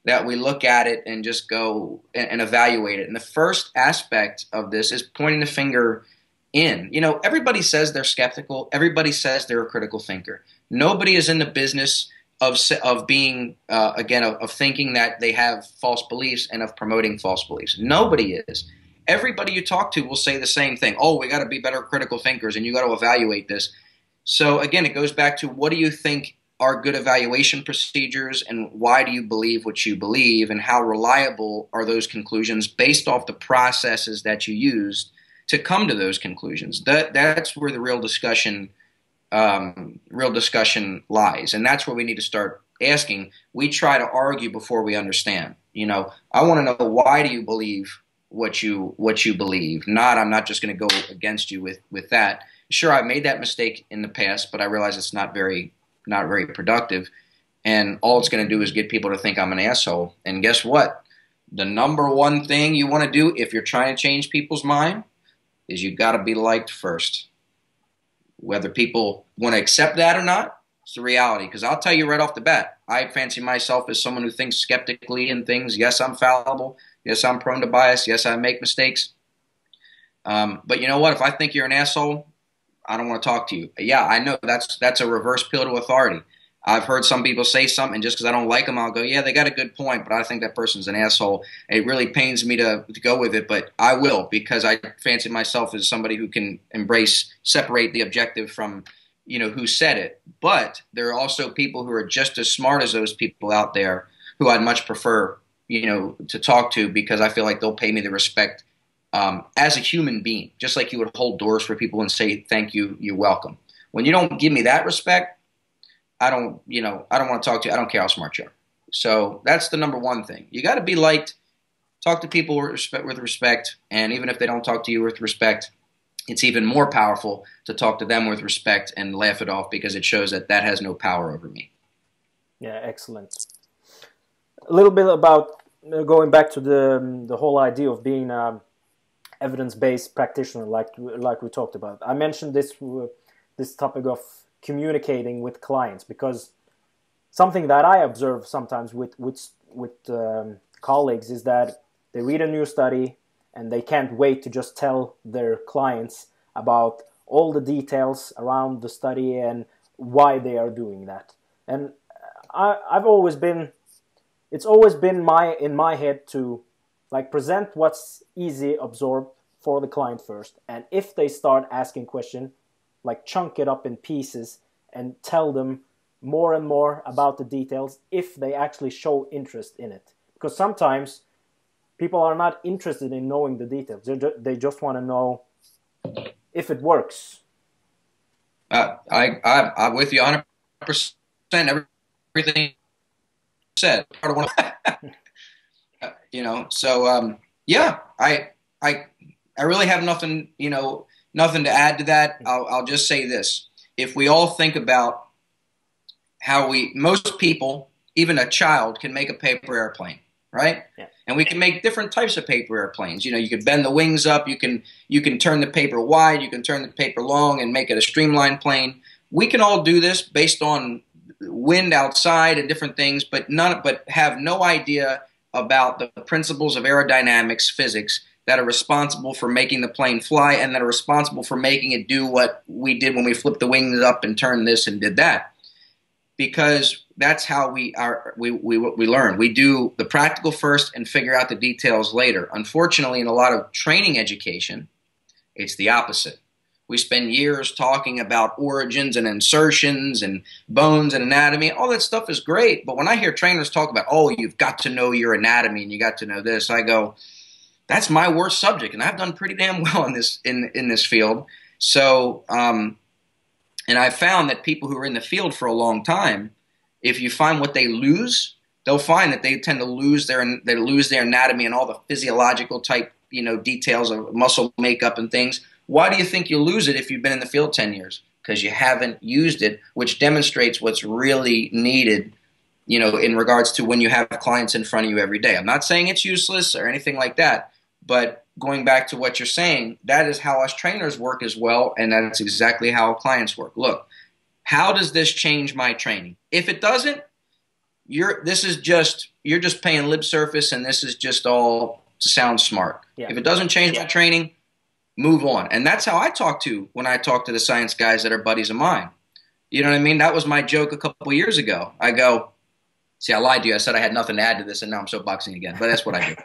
that we look at it and just go and evaluate it. And the first aspect of this is pointing the finger in. Everybody says they're skeptical. Everybody says they're a critical thinker. Nobody is in the business of being, of thinking that they have false beliefs and of promoting false beliefs. Nobody is. Everybody you talk to will say the same thing. Oh, we got to be better critical thinkers, and you got to evaluate this. So again, it goes back to, what do you think are good evaluation procedures, and why do you believe what you believe, and how reliable are those conclusions based off the processes that you used to come to those conclusions? That's where the real discussion lies, and that's where we need to start asking. We try to argue before we understand. I want to know, why do you believe what you believe? Not, I'm not just going to go against you with that. Sure, I've made that mistake in the past, but I realize it's not very productive, and all it's going to do is get people to think I'm an asshole. And guess what? The number one thing you want to do if you're trying to change people's mind is you got to be liked first. Whether people want to accept that or not, it's the reality. Because I'll tell you right off the bat, I fancy myself as someone who thinks skeptically in things. Yes, I'm fallible. Yes, I'm prone to bias. Yes, I make mistakes. But you know what? If I think you're an asshole, I don't want to talk to you. Yeah, I know that's a reverse pill to authority. I've heard some people say something, and just because I don't like them, I'll go, yeah, they got a good point, but I think that person's an asshole. It really pains me to go with it, but I will, because I fancy myself as somebody who can separate the objective from, who said it. But there are also people who are just as smart as those people out there who I'd much prefer, to talk to, because I feel like they'll pay me the respect as a human being, just like you would hold doors for people and say, thank you, you're welcome. When you don't give me that respect, I don't want to talk to you. I don't care how smart you are. So that's the number one thing. You got to be liked. Talk to people with respect. And even if they don't talk to you with respect, it's even more powerful to talk to them with respect and laugh it off, because it shows that has no power over me. Yeah, excellent. A little bit about going back to the whole idea of being evidence-based practitioner, like we talked about. I mentioned this topic of communicating with clients? Because something that I observe sometimes with colleagues is that they read a new study and they can't wait to just tell their clients about all the details around the study and why they are doing that. And it's always been in my head to like present what's easy absorb for the client first, and if they start asking questions, like chunk it up in pieces and tell them more and more about the details if they actually show interest in it. Because sometimes people are not interested in knowing the details. They just want to know if it works. I'm with you 100%. Everything you said. So yeah, I really have nothing to add to that. I'll just say this: if we all think about how most people, even a child, can make a paper airplane, right? Yeah. And we can make different types of paper airplanes. You can bend the wings up. You can turn the paper wide. You can turn the paper long and make it a streamlined plane. We can all do this based on wind outside and different things, but have no idea about the principles of aerodynamics, physics, that are responsible for making the plane fly and that are responsible for making it do what we did when we flipped the wings up and turned this and did that. Because that's how we learn. We do the practical first and figure out the details later. Unfortunately, in a lot of training education, it's the opposite. We spend years talking about origins and insertions and bones and anatomy. All that stuff is great, but when I hear trainers talk about, oh, you've got to know your anatomy and you got to know this, I go, that's my worst subject, and I've done pretty damn well in this field. So, and I've found that people who are in the field for a long time, if you find what they lose, they'll find that they tend to lose their anatomy and all the physiological type details of muscle makeup and things. Why do you think you lose it if you've been in the field 10 years? Because you haven't used it, which demonstrates what's really needed, in regards to when you have clients in front of you every day. I'm not saying it's useless or anything like that, but going back to what you're saying, that is how us trainers work as well, and that's exactly how clients work. Look, how does this change my training? If it doesn't, you're just paying lip service, and this is just all to sound smart. Yeah. If it doesn't change my training, move on. And that's how I talk when I talk to the science guys that are buddies of mine. You know what I mean? That was my joke a couple of years ago. I go, see, I lied to you. I said I had nothing to add to this, and now I'm soapboxing again. But that's what I do.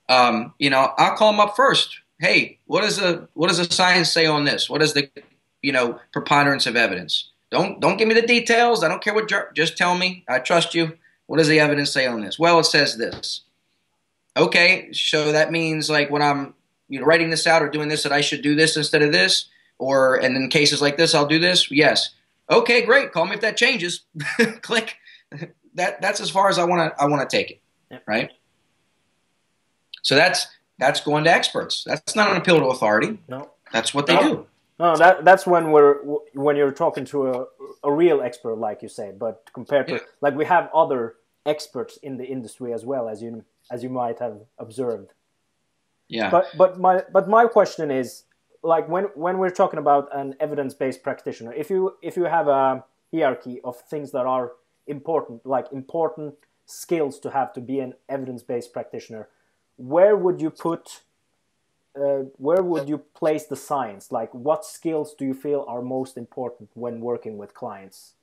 I'll call them up first. Hey, what does the science say on this? What is the, preponderance of evidence? Don't give me the details. I don't care just tell me. I trust you. What does the evidence say on this? Well, it says this. Okay, so that means like when I'm writing this out or doing this that I should do this instead of this, and in cases like this I'll do this. Yes. Okay, great. Call me if that changes. Click. That's as far as I want to take it. Yep. Right. So that's going to experts. That's not an appeal to authority. No, that's what they do. No, that's when you're talking to a real expert, like you say. But compared to like we have other experts in the industry as well, as you might have observed. Yeah. But my question is, like when we're talking about an evidence-based practitioner, if you have a hierarchy of things that are important, like important skills to have to be an evidence-based practitioner, where would you place the science? Like, what skills do you feel are most important when working with clients?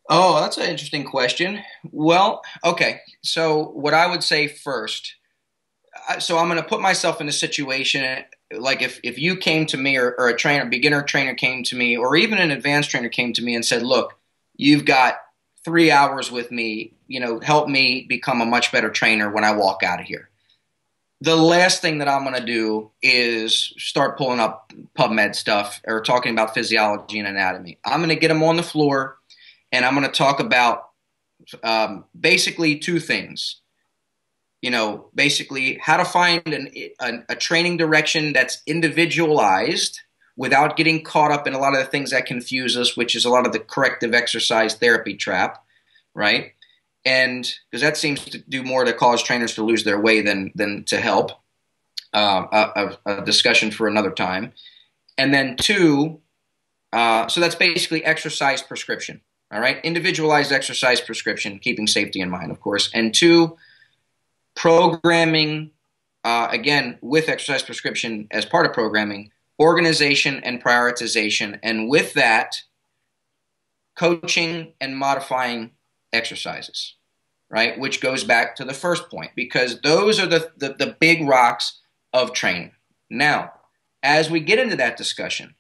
Oh, that's an interesting question. Well, okay. So what I would say first, so I'm going to put myself in a situation like if you came to me or a beginner trainer came to me, or even an advanced trainer came to me and said, look, you've got 3 hours with me, help me become a much better trainer when I walk out of here. The last thing that I'm going to do is start pulling up PubMed stuff or talking about physiology and anatomy. I'm going to get them on the floor, and I'm going to talk about basically two things. Basically how to find a training direction that's individualized without getting caught up in a lot of the things that confuse us, which is a lot of the corrective exercise therapy trap, right? And because that seems to do more to cause trainers to lose their way than to help. A discussion for another time. And then two, So that's basically exercise prescription. All right, individualized exercise prescription, keeping safety in mind, of course. And 2, programming, again, with exercise prescription as part of programming, organization and prioritization. And with that, coaching and modifying exercises, right? Which goes back to the first point, because those are the big rocks of training. Now, as we get into that discussion,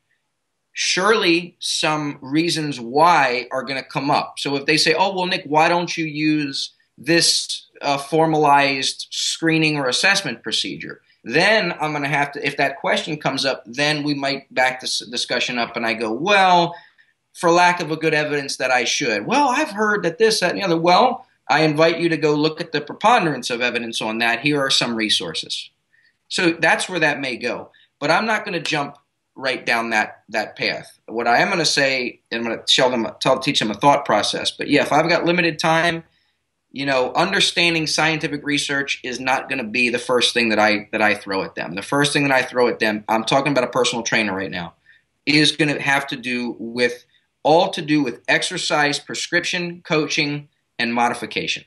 surely some reasons why are going to come up. So if they say, oh, well, Nick, why don't you use this formalized screening or assessment procedure? Then I'm going to have to, if that question comes up, then we might back this discussion up and I go, well, for lack of a good evidence that I should. Well, I've heard that this, that, and the other. Well, I invite you to go look at the preponderance of evidence on that. Here are some resources. So that's where that may go. But I'm not going to jump right down that path. What I am going to say, and I'm going to teach them a thought process. But yeah, if I've got limited time, understanding scientific research is not going to be the first thing that I throw at them. The first thing that I throw at them, I'm talking about a personal trainer right now, is going to have to do with exercise, prescription, coaching, and modification.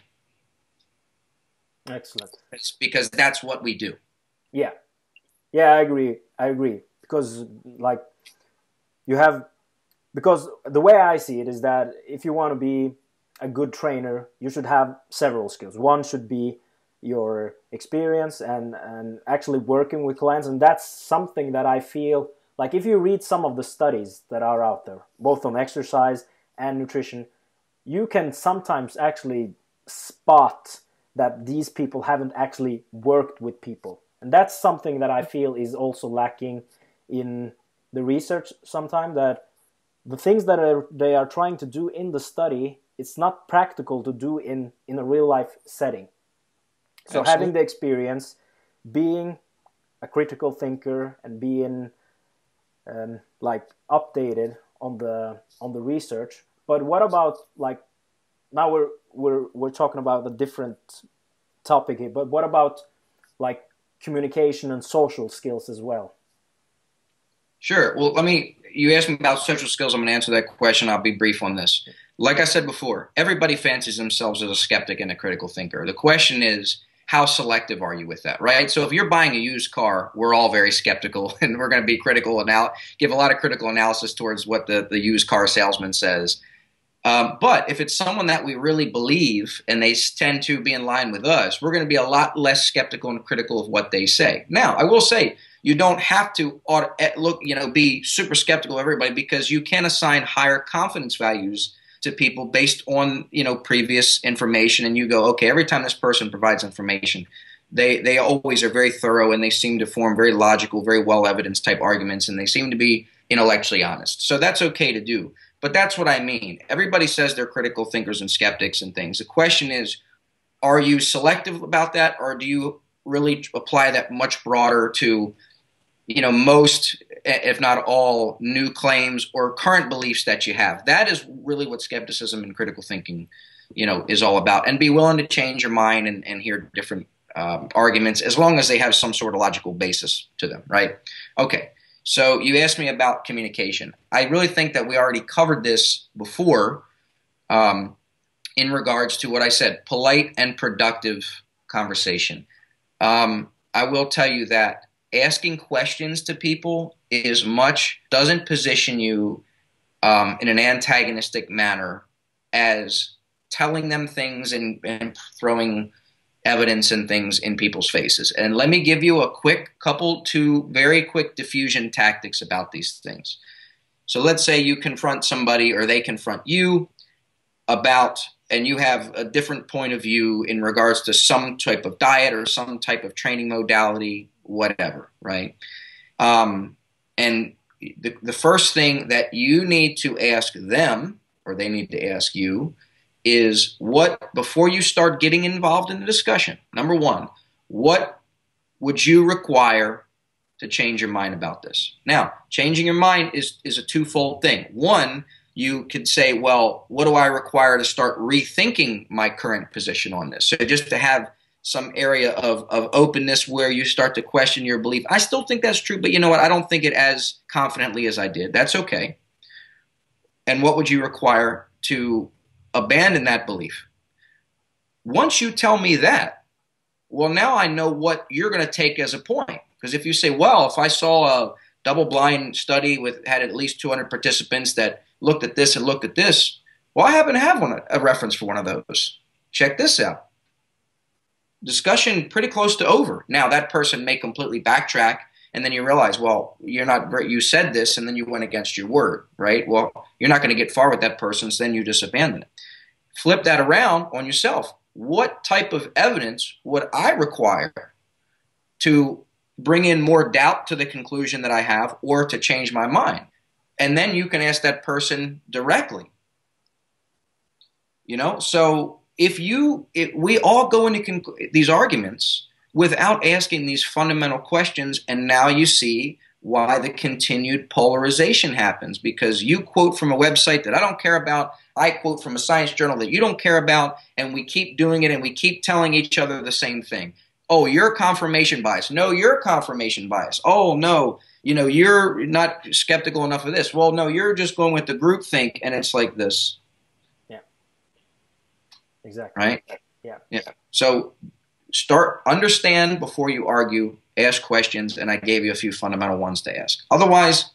Excellent. It's because that's what we do. Yeah, I agree. Because because the way I see it is that if you want to be a good trainer, you should have several skills. One should be your experience and actually working with clients. And that's something that I feel like if you read some of the studies that are out there, both on exercise and nutrition, you can sometimes actually spot that these people haven't actually worked with people. And that's something that I feel is also lacking in the research sometimes, that the things that they are trying to do in the study, it's not practical to do in a real life setting. So Absolutely. Having the experience, being a critical thinker and being updated on the research. But what about now we're talking about a different topic here, but what about communication and social skills as well? Sure. Well, you asked me about social skills. I'm going to answer that question. I'll be brief on this. Like I said before, everybody fancies themselves as a skeptic and a critical thinker. The question is, how selective are you with that, right? So if you're buying a used car, we're all very skeptical and we're going to be critical and give a lot of critical analysis towards what the used car salesman says. But if it's someone that we really believe and they tend to be in line with us, we're going to be a lot less skeptical and critical of what they say. Now, I will say you don't have to be super skeptical of everybody, because you can assign higher confidence values to people based on previous information, and you go, okay, every time this person provides information, they always are very thorough and they seem to form very logical, very well evidenced type arguments, and they seem to be intellectually honest. So that's okay to do. But that's what I mean. Everybody says they're critical thinkers and skeptics and things. The question is, are you selective about that, or do you really apply that much broader to, most, if not all, new claims or current beliefs that you have? That is really what skepticism and critical thinking, is all about. And be willing to change your mind and hear different arguments, as long as they have some sort of logical basis to them, right? Okay. So you asked me about communication. I really think that we already covered this before in regards to what I said, polite and productive conversation. I will tell you that asking questions to people doesn't position you in an antagonistic manner as telling them things and throwing evidence and things in people's faces. And let me give you two very quick diffusion tactics about these things. So let's say you confront somebody or they confront you and you have a different point of view in regards to some type of diet or some type of training modality, whatever, right? And the first thing that you need to ask them, or they need to ask you, is before you start getting involved in the discussion, number one, what would you require to change your mind about this? Now, changing your mind is a twofold thing. One, you could say, well, what do I require to start rethinking my current position on this? So just to have some area of openness where you start to question your belief. I still think that's true, but you know what? I don't think it as confidently as I did. That's okay. And what would you require to abandon that belief? Once you tell me that, well, now I know what you're going to take as a point. Because if you say, well, if I saw a double-blind study had at least 200 participants that looked at this and looked at this, well, I happen to have a reference for one of those. Check this out. Discussion pretty close to over. Now, that person may completely backtrack, and then you realize, well, you said this, and then you went against your word, right? Well, you're not going to get far with that person, so then you just abandon it. Flip that around on yourself. What type of evidence would I require to bring in more doubt to the conclusion that I have or to change my mind? And then you can ask that person directly. So if we all go into these arguments without asking these fundamental questions, and now you see why the continued polarization happens, because you quote from a website that I don't care about, I quote from a science journal that you don't care about, and we keep doing it and we keep telling each other the same thing. Oh, you're confirmation bias. No, you're confirmation bias. Oh, no, you're not skeptical enough of this. Well, no, you're just going with the group think, and it's like this. Yeah. Exactly. Right? Yeah. Yeah. So understand before you argue, ask questions, and I gave you a few fundamental ones to ask. Otherwise,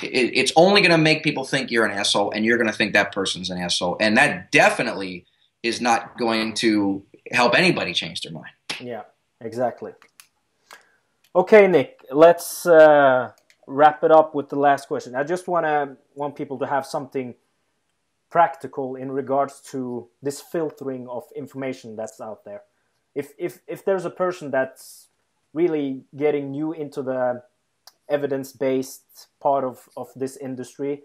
it's only going to make people think you're an asshole, and you're going to think that person's an asshole, and that definitely is not going to help anybody change their mind. Yeah, exactly. Okay, Nick, let's wrap it up with the last question. I just want people to have something practical in regards to this filtering of information that's out there. If there's a person that's really getting new into the evidence-based part of this industry,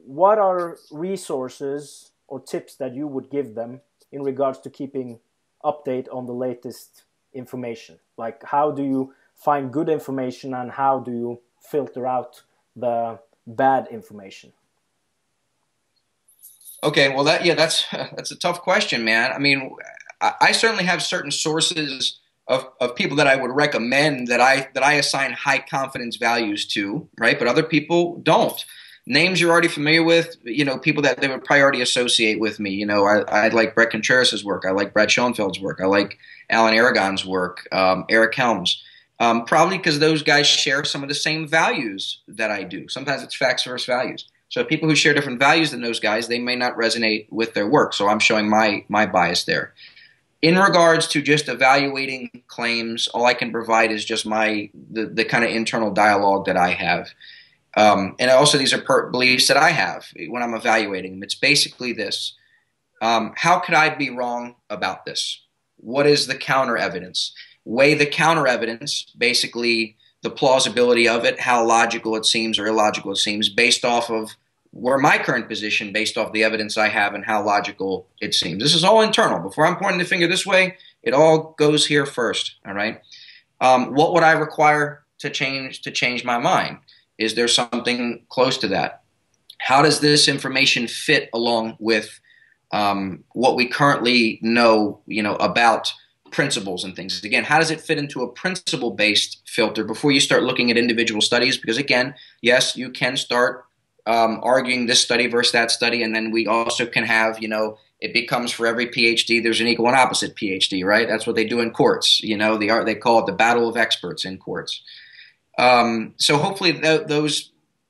what are resources or tips that you would give them in regards to keeping update on the latest information? Like, how do you find good information and how do you filter out the bad information? Okay, well, that's a tough question, man. I mean, I certainly have certain sources of people that I would recommend that I assign high confidence values to, right? But other people don't. Names you're already familiar with, people that they would probably already associate with me. I like Brett Contreras' work. I like Brad Schoenfeld's work. I like Alan Aragon's work, Eric Helms. Probably because those guys share some of the same values that I do. Sometimes it's facts versus values. So people who share different values than those guys, they may not resonate with their work. So I'm showing my bias there. In regards to just evaluating claims, all I can provide is just the kind of internal dialogue that I have. And also these are beliefs that I have when I'm evaluating them. It's basically this. How could I be wrong about this? What is the counter evidence? Weigh the counter evidence, basically the plausibility of it, how logical it seems or illogical it seems, based off of where my current position, based off the evidence I have and how logical it seems. This is all internal. Before I'm pointing the finger this way, it all goes here first. All right. What would I require to change my mind? Is there something close to that? How does this information fit along with what we currently know, about principles and things? Again, how does it fit into a principle-based filter before you start looking at individual studies? Because again, yes, you can start arguing this study versus that study, and then we also can have, it becomes for every PhD, there's an equal and opposite PhD, right? That's what they do in courts. They call it the battle of experts in courts. So hopefully that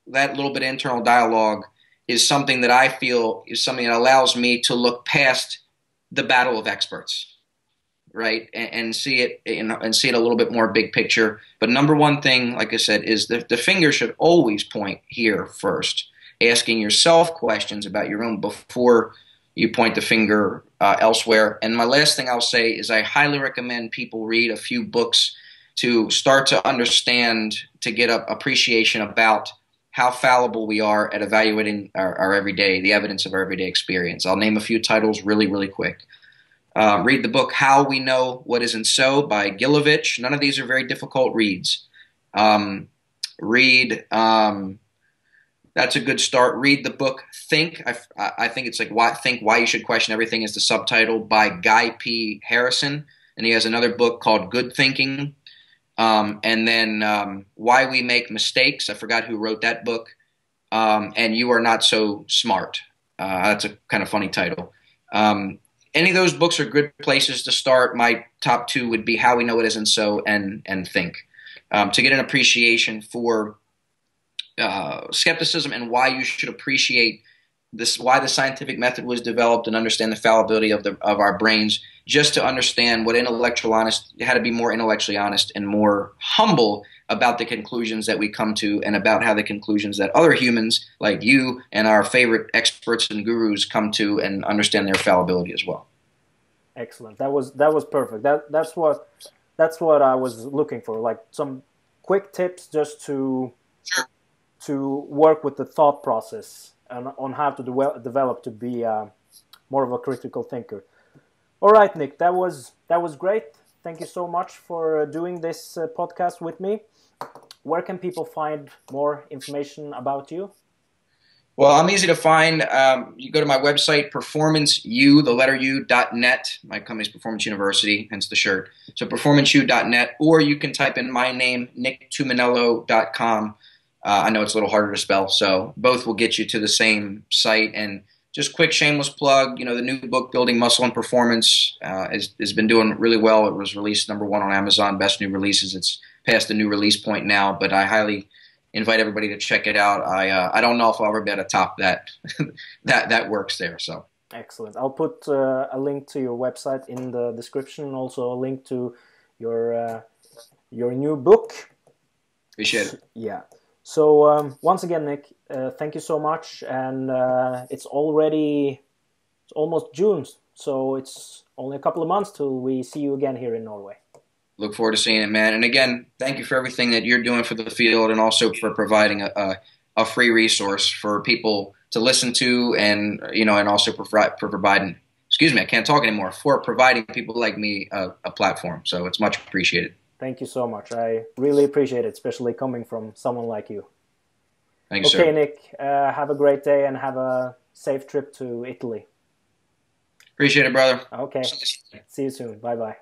little bit of internal dialogue is something that I feel is something that allows me to look past the battle of experts, right, and see it and see it a little bit more big picture. But number one thing, like I said, is the finger should always point here first, asking yourself questions about your own before you point the finger elsewhere. And my last thing I'll say is I highly recommend people read a few books to start to understand, to get an appreciation about how fallible we are at evaluating our everyday, the evidence of our everyday experience. I'll name a few titles really, really quick. Read the book How We Know What Isn't So by Gilovich. None of these are very difficult reads. That's a good start. Read the book Think. I think it's like Why You Should Question Everything is the subtitle by Guy P. Harrison. And he has another book called Good Thinking. And then Why We Make Mistakes. I forgot who wrote that book. and You Are Not So Smart. That's a kind of funny title. Any of those books are good places to start. My top two would be How We Know It Isn't So and Think, to get an appreciation for skepticism and why you should appreciate this, why the scientific method was developed, and understand the fallibility of our brains, just to understand what how to be more intellectually honest and more humble about the conclusions that we come to, and about how the conclusions that other humans like you and our favorite experts and gurus come to, and understand their fallibility as well. Excellent. That was perfect. That's what I was looking for. Like some quick tips just to work with the thought process and on how to develop to be more of a critical thinker. All right, Nick, that was great. Thank you so much for doing this podcast with me. Where can people find more information about you? Well, I'm easy to find. You go to my website, performanceu.net. My company's Performance University, hence the shirt. So performanceu.net, or you can type in my name, nicktumminello.com. I know it's a little harder to spell, so both will get you to the same site. And just quick shameless plug, the new book, Building Muscle and Performance, has been doing really well. It was released #1 on Amazon, best new releases. It's past the new release point now, but I highly invite everybody to check it out. I don't know if I'll ever be able to top that that works there. So excellent. I'll put a link to your website in the description, and also a link to your new book. Appreciate it. Yeah. So once again, Nick, thank you so much. And it's almost June, so it's only a couple of months till we see you again here in Norway. Look forward to seeing it, man. And again, thank you for everything that you're doing for the field, and also for providing a free resource for people to listen to, and and also for providing. Excuse me, I can't talk anymore. For providing people like me a platform. So it's much appreciated. Thank you so much. I really appreciate it, especially coming from someone like you. Thank you, sir. Okay, Nick, have a great day and have a safe trip to Italy. Appreciate it, brother. Okay. See you soon. Bye-bye.